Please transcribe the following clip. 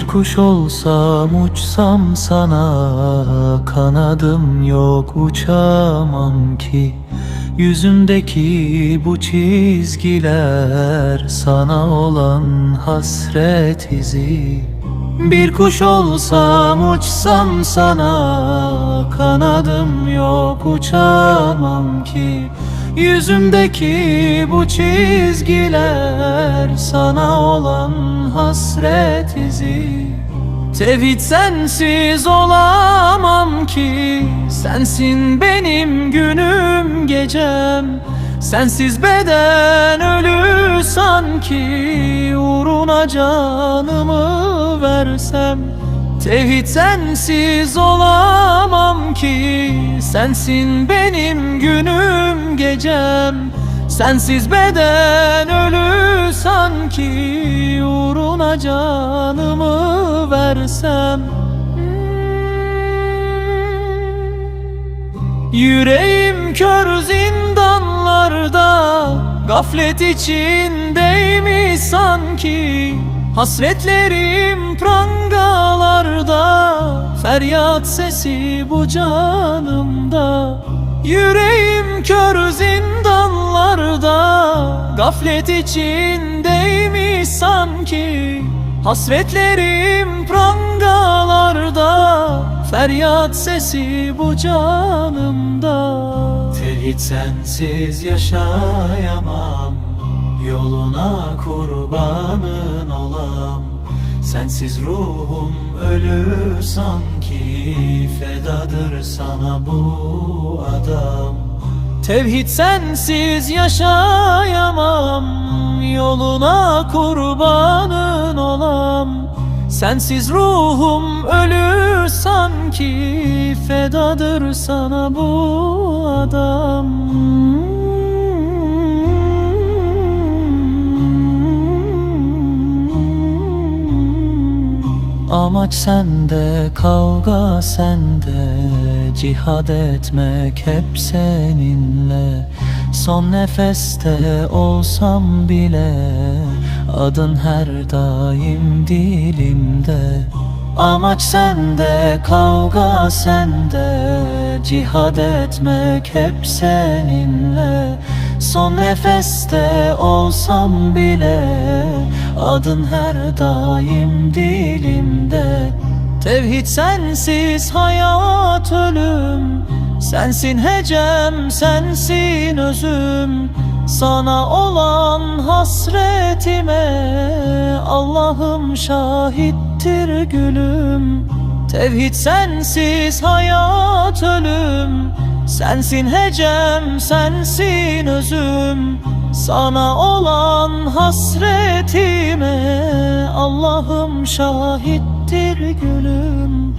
Bir kuş olsam uçsam sana, kanadım yok uçamam ki. Yüzümdeki bu çizgiler sana olan hasret izi. Bir kuş olsam uçsam sana, kanadım yok uçamam ki. Yüzümdeki bu çizgiler sana olan hasret izi. Tevhid sensiz olamam ki, sensin benim günüm gecem. Sensiz beden ölü sanki, uğruna canımı versem. Tevhid sensiz olamam ki, sensin benim günüm gecem. Sensiz beden ölü sanki, uğruna canımı versem. Yüreğim kör zindanlarda, gaflet içindeymiş sanki. Hasretlerim prangalarda, feryat sesi bu canımda. Yüreğim kör zindanlarda, gaflet içindeymiş sanki. Hasretlerim prangalarda, feryat sesi bu canımda. Tevhid sensiz yaşayamam, yoluna kurbanın olam. Sensiz ruhum ölür sanki, fedadır sana bu adam. Tevhid sensiz yaşayamam, yoluna kurbanın olam. Sensiz ruhum ölür sanki, fedadır sana bu adam. Amaç sende, kavga sende, cihad etmek hep seninle. Son nefeste olsam bile, adın her daim dilimde. Amaç sende, kavga sende, cihad etmek hep seninle. Son nefeste olsam bile, adın her daim dilimde. Tevhid sensiz hayat ölüm, sensin hecem, sensin özüm. Sana olan hasretime Allah'ım şahittir gülüm. Tevhid sensiz hayat ölüm, sensin hecem, sensin özüm. Sana olan hasretime Allah'ım şahittir gülüm.